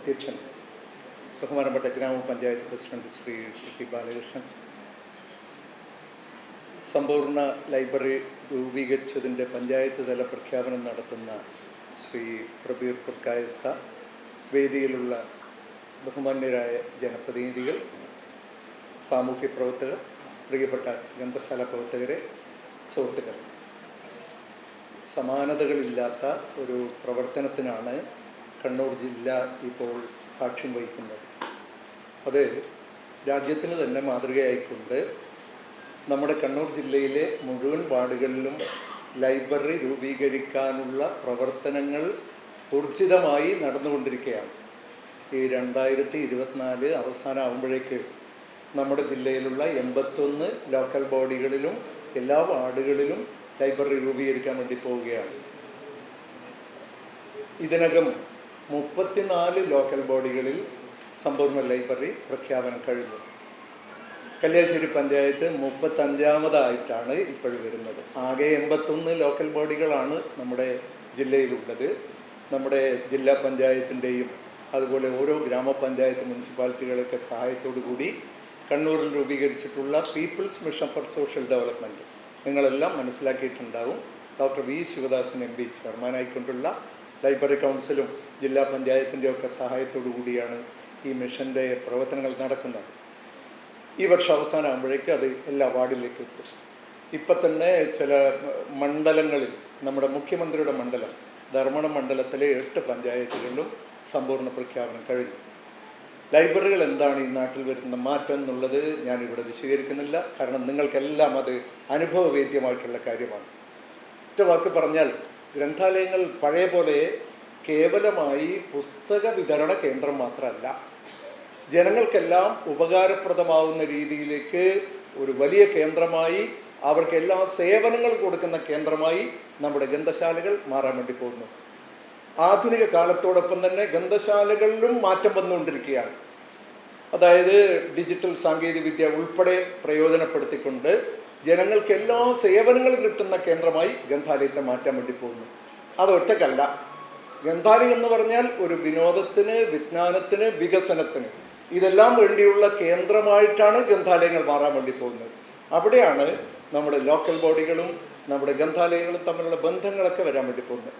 അധ്യക്ഷൻ, ബഹുമാനപ്പെട്ട ഗ്രാമപഞ്ചായത്ത് പ്രസിഡന്റ് ശ്രീ ടി ബാലകൃഷ്ണൻ, സമ്പൂർണ്ണ ലൈബ്രറി രൂപീകരിച്ചതിൻ്റെ പഞ്ചായത്ത് തല പ്രഖ്യാപനം നടത്തുന്ന ശ്രീ പ്രബീർ പുർക്കായസ്ഥ, വേദിയിലുള്ള ബഹുമാന്യരായ ജനപ്രതിനിധികൾ, സാമൂഹ്യ പ്രവർത്തകർ, പ്രിയപ്പെട്ട ഗ്രന്ഥശാല പ്രവർത്തകരെ, സുഹൃത്തുക്കൾ, സമാനതകളില്ലാത്ത ഒരു പ്രവർത്തനത്തിനാണ് കണ്ണൂർ ജില്ല ഇപ്പോൾ സാക്ഷ്യം വഹിക്കുന്നത്. അത് രാജ്യത്തിന് തന്നെ മാതൃകയായിക്കൊണ്ട് നമ്മുടെ കണ്ണൂർ ജില്ലയിലെ മുഴുവൻ വാർഡുകളിലും ലൈബ്രറി രൂപീകരിക്കാനുള്ള പ്രവർത്തനങ്ങൾ ഊർജിതമായി നടന്നുകൊണ്ടിരിക്കുകയാണ്. ഈ 2024 അവസാനമാകുമ്പോഴേക്ക് നമ്മുടെ ജില്ലയിലുള്ള 81 ലോക്കൽ ബോഡികളിലും എല്ലാ വാർഡുകളിലും ലൈബ്രറി രൂപീകരിക്കാൻ വേണ്ടി പോവുകയാണ്. ഇതിനകം 34 ലോക്കൽ ബോഡികളിൽ സമ്പൂർണ്ണ ലൈബ്രറി പ്രഖ്യാപനം കഴിഞ്ഞു. കല്യാശ്ശേരി പഞ്ചായത്ത് 35ാമതായിട്ടാണ് ഇപ്പോഴും വരുന്നത്. ആകെ 81 ലോക്കൽ ബോഡികളാണ് നമ്മുടെ ജില്ലയിലുള്ളത്. നമ്മുടെ ജില്ലാ പഞ്ചായത്തിൻ്റെയും അതുപോലെ ഓരോ ഗ്രാമപഞ്ചായത്ത് മുനിസിപ്പാലിറ്റികളൊക്കെ സഹായത്തോടു കൂടി കണ്ണൂരിൽ രൂപീകരിച്ചിട്ടുള്ള people's mission for social development നിങ്ങളെല്ലാം മനസ്സിലാക്കിയിട്ടുണ്ടാവും. ഡോക്ടർ വി ശിവദാസൻ MP ചെയർമാനായിക്കൊണ്ടുള്ള ലൈബ്രറി കൗൺസിലും ജില്ലാ പഞ്ചായത്തിൻ്റെയൊക്കെ സഹായത്തോടു കൂടിയാണ് ഈ മിഷൻ്റെ പ്രവർത്തനങ്ങൾ നടക്കുന്നത്. ഈ വർഷം അവസാനമാകുമ്പോഴേക്ക് അത് എല്ലാ വാർഡിലേക്ക് എത്തും. ഇപ്പം തന്നെ ചില മണ്ഡലങ്ങളിൽ, നമ്മുടെ മുഖ്യമന്ത്രിയുടെ മണ്ഡലം ധർമ്മടം മണ്ഡലത്തിലെ 8 പഞ്ചായത്തുകളിലും സമ്പൂർണ്ണ പ്രഖ്യാപനം കഴിഞ്ഞു. ലൈബ്രറികൾ എന്താണ് ഈ നാട്ടിൽ വരുന്ന മാറ്റം എന്നുള്ളത് ഞാനിവിടെ വിശദീകരിക്കുന്നില്ല, കാരണം നിങ്ങൾക്കെല്ലാം അത് അനുഭവവേദ്യമായിട്ടുള്ള കാര്യമാണ്. ഒറ്റ വാക്ക് പറഞ്ഞാൽ, ഗ്രന്ഥാലയങ്ങൾ പഴയ പോലെ കേവലമായി പുസ്തക വിതരണ കേന്ദ്രം മാത്രമല്ല, ജനങ്ങൾക്കെല്ലാം ഉപകാരപ്രദമാവുന്ന രീതിയിലേക്ക് ഒരു വലിയ കേന്ദ്രമായി, അവർക്ക് എല്ലാ സേവനങ്ങളും കൊടുക്കുന്ന കേന്ദ്രമായി നമ്മുടെ ഗ്രന്ഥശാലകൾ മാറാൻ വേണ്ടി പോകുന്നു. ആധുനിക കാലത്തോടൊപ്പം തന്നെ ഗ്രന്ഥശാലകളിലും മാറ്റം വന്നുകൊണ്ടിരിക്കുകയാണ്. അതായത് ഡിജിറ്റൽ സാങ്കേതികവിദ്യ ഉൾപ്പെടെ പ്രയോജനപ്പെടുത്തിക്കൊണ്ട് ജനങ്ങൾക്ക് എല്ലാ സേവനങ്ങളും കിട്ടുന്ന കേന്ദ്രമായി ഗ്രന്ഥാലയത്തെ മാറ്റാൻ വേണ്ടി പോകുന്നു. അതൊറ്റക്കല്ല, ഗ്രന്ഥാലയം എന്ന് പറഞ്ഞാൽ ഒരു വിനോദത്തിന്, വിജ്ഞാനത്തിന്, വികസനത്തിന്, ഇതെല്ലാം വേണ്ടിയുള്ള കേന്ദ്രമായിട്ടാണ് ഗ്രന്ഥാലയങ്ങൾ മാറാൻ വേണ്ടി പോകുന്നത്. അവിടെയാണ് നമ്മുടെ ലോക്കൽ ബോഡികളും നമ്മുടെ ഗ്രന്ഥാലയങ്ങളും തമ്മിലുള്ള ബന്ധങ്ങളൊക്കെ വരാൻ വേണ്ടി പോകുന്നത്.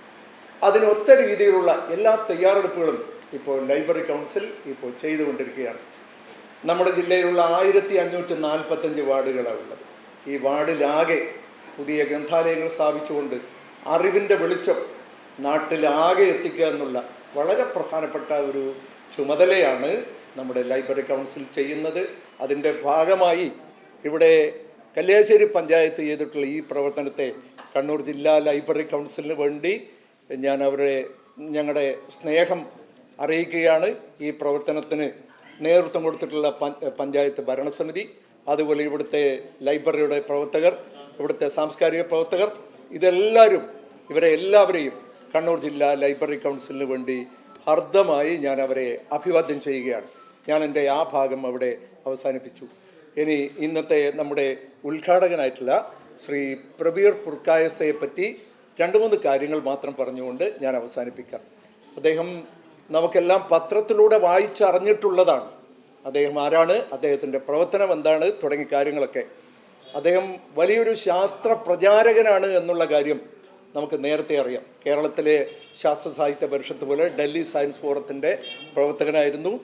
അതിനൊത്ത രീതിയിലുള്ള എല്ലാ തയ്യാറെടുപ്പുകളും ഇപ്പോൾ ലൈബ്രറി കൗൺസിൽ ഇപ്പോൾ ചെയ്തുകൊണ്ടിരിക്കുകയാണ്. നമ്മുടെ ജില്ലയിലുള്ള 1545 വാർഡുകളാണ് ഉള്ളത്. ഈ വാർഡിലാകെ പുതിയ ഗ്രന്ഥാലയങ്ങൾ സ്ഥാപിച്ചുകൊണ്ട് അറിവിൻ്റെ വെളിച്ചം നാട്ടിലാകെ എത്തിക്കുക എന്നുള്ള വളരെ പ്രധാനപ്പെട്ട ഒരു ചുമതലയാണ് നമ്മുടെ ലൈബ്രറി കൗൺസിൽ ചെയ്യുന്നത്. അതിൻ്റെ ഭാഗമായി ഇവിടെ കല്യാശ്ശേരി പഞ്ചായത്ത് ചെയ്തിട്ടുള്ള ഈ പ്രവർത്തനത്തെ കണ്ണൂർ ജില്ലാ ലൈബ്രറി കൗൺസിലിന് വേണ്ടി ഞാൻ ഞങ്ങളുടെ സ്നേഹം അറിയിക്കുകയാണ്. ഈ പ്രവർത്തനത്തിന് നേതൃത്വം കൊടുത്തിട്ടുള്ള പഞ്ചായത്ത് ഭരണസമിതി, അതുപോലെ ഇവിടുത്തെ ലൈബ്രറിയുടെ പ്രവർത്തകർ, ഇവിടുത്തെ സാംസ്കാരിക പ്രവർത്തകർ, ഇവരെ എല്ലാവരെയും കണ്ണൂർ ജില്ലാ ലൈബ്രറി കൗൺസിലിന് വേണ്ടി ഹർദ്ദമായി ഞാൻ അവരെ അഭിവാദ്യം ചെയ്യുകയാണ്. ഞാൻ എൻ്റെ ആ ഭാഗം അവിടെ അവസാനിപ്പിച്ചു. ഇനി ഇന്നത്തെ നമ്മുടെ ഉദ്ഘാടകനായിട്ടുള്ള ശ്രീ പ്രബീർ പുർക്കായസ്ഥയെ പറ്റി 2-3 കാര്യങ്ങൾ മാത്രം പറഞ്ഞുകൊണ്ട് ഞാൻ അവസാനിപ്പിക്കാം. അദ്ദേഹം നമുക്കെല്ലാം പത്രത്തിലൂടെ വായിച്ചറിഞ്ഞിട്ടുള്ളതാണ്. അദ്ദേഹം ആരാണ്, അദ്ദേഹത്തിൻ്റെ പ്രവർത്തനം എന്താണ് തുടങ്ങിയ കാര്യങ്ങളൊക്കെ. അദ്ദേഹം വലിയൊരു ശാസ്ത്ര പ്രചാരകനാണ് എന്നുള്ള കാര്യം നമുക്ക് നേരത്തെ അറിയാം. കേരളത്തിലെ ശാസ്ത്ര സാഹിത്യ പരിഷത്ത് പോലെ ഡൽഹി സയൻസ് ഫോറത്തിൻ്റെ പ്രവർത്തകനായിരുന്നു.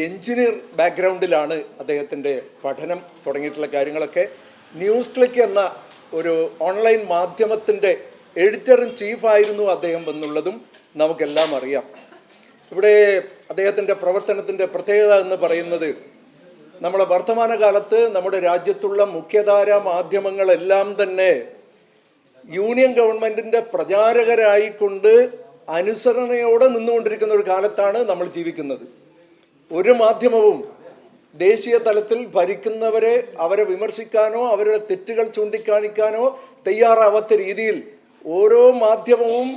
എഞ്ചിനീയർ ബാക്ക്ഗ്രൗണ്ടിലാണ് അദ്ദേഹത്തിൻ്റെ പഠനം തുടങ്ങിയിട്ടുള്ള കാര്യങ്ങളൊക്കെ. ന്യൂസ് ക്ലിക്ക് എന്ന ഒരു ഓൺലൈൻ മാധ്യമത്തിൻ്റെ എഡിറ്റർ ഇൻ ചീഫായിരുന്നു അദ്ദേഹം എന്നുള്ളതും നമുക്കെല്ലാം അറിയാം. ഇവിടെ അദ്ദേഹത്തിൻ്റെ പ്രവർത്തനത്തിൻ്റെ പ്രത്യേകത എന്ന് പറയുന്നത്, നമ്മുടെ വർത്തമാനകാലത്ത് നമ്മുടെ രാജ്യത്തുള്ള മുഖ്യധാര മാധ്യമങ്ങളെല്ലാം തന്നെ യൂണിയൻ ഗവൺമെൻറ്റിൻ്റെ പ്രചാരകരായിക്കൊണ്ട് അനുസരണയോടെ നിന്നുകൊണ്ടിരിക്കുന്ന ഒരു കാലത്താണ് നമ്മൾ ജീവിക്കുന്നത്. ഒരു മാധ്യമവും ദേശീയ തലത്തിൽ ഭരിക്കുന്നവരെ അവരെ വിമർശിക്കാനോ അവരുടെ തെറ്റുകൾ ചൂണ്ടിക്കാണിക്കാനോ തയ്യാറാവാത്ത രീതിയിൽ ഓരോ മാധ്യമവും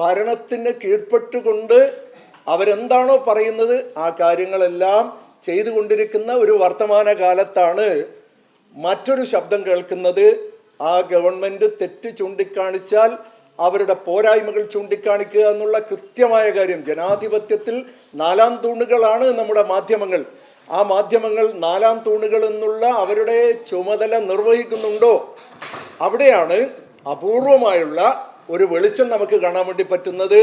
ഭരണത്തിന് കീഴ്പ്പെട്ടുകൊണ്ട് അവരെന്താണോ പറയുന്നത് ആ കാര്യങ്ങളെല്ലാം ചെയ്തുകൊണ്ടിരിക്കുന്ന ഒരു വർത്തമാന കാലത്താണ് മറ്റൊരു ശബ്ദം കേൾക്കുന്നത്. ആ ഗവൺമെൻറ് തെറ്റ് ചൂണ്ടിക്കാണിച്ചാൽ അവരുടെ പോരായ്മകൾ ചൂണ്ടിക്കാണിക്കുക എന്നുള്ള കൃത്യമായ കാര്യം. ജനാധിപത്യത്തിൽ 4 തൂണുകളാണ് നമ്മുടെ മാധ്യമങ്ങൾ. ആ മാധ്യമങ്ങൾ 4 തൂണുകൾ എന്നുള്ള അവരുടെ ചുമതല നിർവഹിക്കുന്നുണ്ടോ? അവിടെയാണ് അപൂർവമായുള്ള ഒരു വെളിച്ചം നമുക്ക് കാണാൻ വേണ്ടി പറ്റുന്നത്.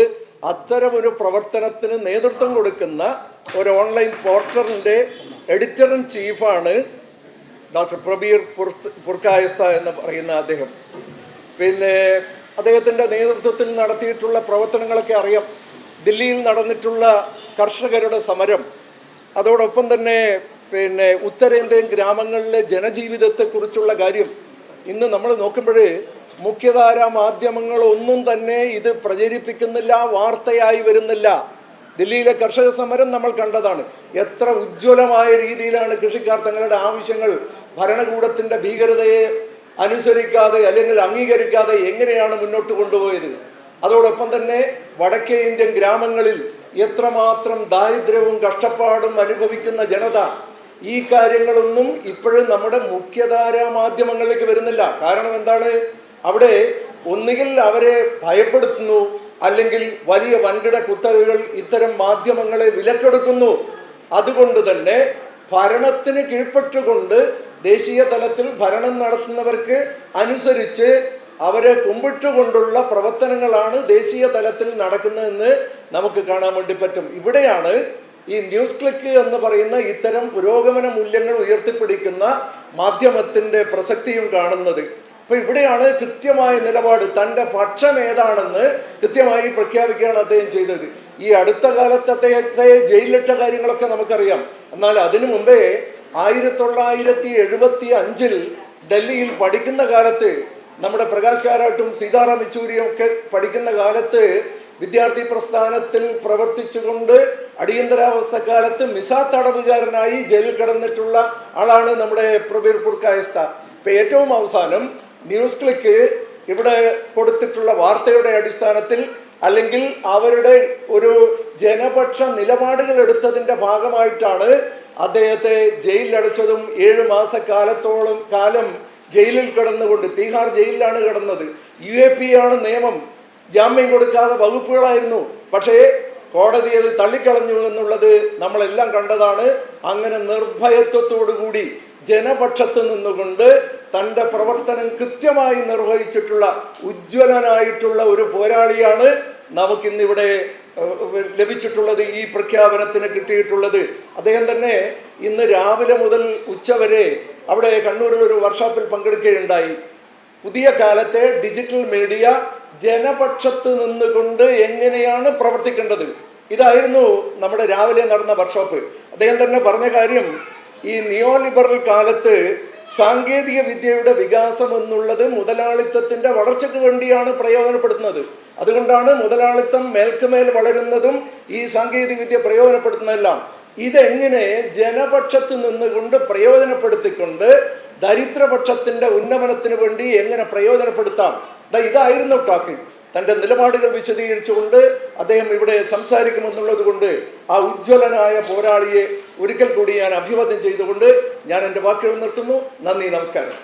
അത്തരമൊരു പ്രവർത്തനത്തിന് നേതൃത്വം കൊടുക്കുന്ന ഒരു ഓൺലൈൻ പോർട്ടലിൻ്റെ എഡിറ്റർ ഇൻ ചീഫാണ് ഡോക്ടർ പ്രബീർ പുർക്കായസ്ത എന്ന് പറയുന്ന അദ്ദേഹം. പിന്നെ അദ്ദേഹത്തിൻ്റെ നേതൃത്വത്തിൽ നടത്തിയിട്ടുള്ള പ്രവർത്തനങ്ങളൊക്കെ അറിയാം. ദില്ലിയിൽ നടന്നിട്ടുള്ള കർഷകരുടെ സമരം, അതോടൊപ്പം തന്നെ പിന്നെ ഉത്തരേന്ത്യൻ ഗ്രാമങ്ങളിലെ ജനജീവിതത്തെക്കുറിച്ചുള്ള കാര്യം. ഇന്ന് നമ്മൾ നോക്കുമ്പോൾ മുഖ്യധാരാ മാധ്യമങ്ങളൊന്നും തന്നെ ഇത് പ്രചരിപ്പിക്കുന്നില്ല, വാർത്തയായി വരുന്നില്ല. ദില്ലിയിലെ കർഷക സമരം നമ്മൾ കണ്ടതാണ്. എത്ര ഉജ്ജ്വലമായ രീതിയിലാണ് കൃഷിക്കാർ തങ്ങളുടെ ആവശ്യങ്ങൾ ഭരണകൂടത്തിൻ്റെ ഭീകരതയെ അനുസരിക്കാതെ അല്ലെങ്കിൽ അംഗീകരിക്കാതെ എങ്ങനെയാണ് മുന്നോട്ട് കൊണ്ടുപോയത്. അതോടൊപ്പം തന്നെ വടക്കേ ഇന്ത്യൻ ഗ്രാമങ്ങളിൽ എത്രമാത്രം ദാരിദ്ര്യവും കഷ്ടപ്പാടും അനുഭവിക്കുന്ന ജനത. ഈ കാര്യങ്ങളൊന്നും ഇപ്പോഴും നമ്മുടെ മുഖ്യധാരാ മാധ്യമങ്ങളിലേക്ക് വരുന്നില്ല. കാരണം എന്താണ്? അവിടെ ഒന്നുകിൽ അവരെ ഭയപ്പെടുത്തുന്നു, അല്ലെങ്കിൽ വലിയ വൻകിട കുത്തകകൾ ഇത്തരം മാധ്യമങ്ങളെ വിലക്കെടുക്കുന്നു. അതുകൊണ്ട് തന്നെ ഭരണത്തിന് കീഴ്പ്പെട്ടുകൊണ്ട് ദേശീയ തലത്തിൽ ഭരണം നടത്തുന്നവർക്ക് അനുസരിച്ച് അവരെ കുമ്പിട്ടുകൊണ്ടുള്ള പ്രവർത്തനങ്ങളാണ് ദേശീയ തലത്തിൽ നടക്കുന്നതെന്ന് നമുക്ക് കാണാൻ വേണ്ടി പറ്റും. ഇവിടെയാണ് ഈ ന്യൂസ് ക്ലിക്ക് എന്ന് പറയുന്ന ഇത്തരം പുരോഗമന മൂല്യങ്ങൾ ഉയർത്തിപ്പിടിക്കുന്ന മാധ്യമത്തിൻ്റെ പ്രസക്തിയും കാണുന്നത്. അപ്പൊ ഇവിടെയാണ് കൃത്യമായ നിലപാട്, തൻ്റെ പക്ഷം ഏതാണെന്ന് കൃത്യമായി പ്രഖ്യാപിക്കുകയാണ് അദ്ദേഹം ചെയ്തത്. ഈ അടുത്ത കാലത്ത് അദ്ദേഹത്തെ ജയിലിലിട്ട കാര്യങ്ങളൊക്കെ നമുക്കറിയാം. എന്നാൽ അതിനു മുമ്പേ 1975 ഡൽഹിയിൽ പഠിക്കുന്ന കാലത്ത്, നമ്മുടെ പ്രകാശ് കാരാട്ടും സീതാറാം യെച്ചൂരിയും ഒക്കെ പഠിക്കുന്ന കാലത്ത് വിദ്യാർത്ഥി പ്രസ്ഥാനത്തിൽ പ്രവർത്തിച്ചുകൊണ്ട് അടിയന്തരാവസ്ഥ കാലത്ത് മിസാ തടവുകാരനായി ജയിലിൽ കിടന്നിട്ടുള്ള ആളാണ് നമ്മുടെ പ്രബീർ പുർക്കായസ്ത. ഇപ്പൊ ഏറ്റവും അവസാനം ന്യൂസ് ക്ലിക്ക് ഇവിടെ കൊടുത്തിട്ടുള്ള വാർത്തയുടെ അടിസ്ഥാനത്തിൽ അല്ലെങ്കിൽ അവരുടെ ഒരു ജനപക്ഷ നിലപാടുകൾ എടുത്തതിൻ്റെ ഭാഗമായിട്ടാണ് അദ്ദേഹത്തെ ജയിലിലടച്ചതും 7 മാസക്കാലത്തോളം കാലം ജയിലിൽ കിടന്നുകൊണ്ട്, തീഹാർ ജയിലിലാണ് കിടന്നത്. UAP ആണ് നിയമം, ജാമ്യം കൊടുക്കാതെ വകുപ്പുകളായിരുന്നു. പക്ഷേ കോടതി അത് തള്ളിക്കളഞ്ഞു എന്നുള്ളത് നമ്മളെല്ലാം കണ്ടതാണ്. അങ്ങനെ നിർഭയത്വത്തോടുകൂടി ജനപക്ഷത്ത് നിന്നുകൊണ്ട് തൻ്റെ പ്രവർത്തനം കൃത്യമായി നിർവഹിച്ചിട്ടുള്ള ഉജ്ജ്വലനായിട്ടുള്ള ഒരു പോരാളിയാണ് നമുക്കിന്നിവിടെ ലഭിച്ചിട്ടുള്ളത്. ഈ പ്രഖ്യാപനത്തിന് കിട്ടിയിട്ടുള്ളത് അദ്ദേഹം തന്നെ ഇന്ന് രാവിലെ മുതൽ ഉച്ചവരെ അവിടെ കണ്ണൂരിൽ ഒരു വർക്ക്ഷോപ്പിൽ പങ്കെടുക്കുകയുണ്ടായി. പുതിയ കാലത്തെ ഡിജിറ്റൽ മീഡിയ ജനപക്ഷത്ത് നിന്നുകൊണ്ട് എങ്ങനെയാണ് പ്രവർത്തിക്കേണ്ടത്, ഇതായിരുന്നു നമ്മുടെ രാവിലെ നടന്ന വർക്ക്ഷോപ്പ്. അദ്ദേഹം തന്നെ പറഞ്ഞ കാര്യം, ഈ നിയോ ലിബറൽ കാലത്ത് സാങ്കേതിക വിദ്യയുടെ വികാസം എന്നുള്ളത് മുതലാളിത്തത്തിൻ്റെ വളർച്ചയ്ക്ക് വേണ്ടിയാണ് പ്രയോജനപ്പെടുത്തുന്നത്. അതുകൊണ്ടാണ് മുതലാളിത്തം മേൽക്കുമേൽ വളരുന്നതും ഈ സാങ്കേതിക വിദ്യ പ്രയോജനപ്പെടുത്തുന്നതെല്ലാം. ഇതെങ്ങനെ ജനപക്ഷത്ത് നിന്നുകൊണ്ട് പ്രയോജനപ്പെടുത്തിക്കൊണ്ട് ദരിദ്രപക്ഷത്തിൻ്റെ ഉന്നമനത്തിന് വേണ്ടി എങ്ങനെ പ്രയോജനപ്പെടുത്താം, ഇതായിരുന്നു ടോക്ക്. തൻ്റെ നിലപാടുകൾ വിശദീകരിച്ചുകൊണ്ട് അദ്ദേഹം ഇവിടെ സംസാരിക്കുമെന്നുള്ളത് കൊണ്ട് ആ ഉജ്ജ്വലനായ പോരാളിയെ ഒരിക്കൽ കൂടി ഞാൻ അഭിവാദ്യം ചെയ്തുകൊണ്ട് ഞാൻ എൻ്റെ വാക്കുകൾ നിർത്തുന്നു. നന്ദി, നമസ്കാരം.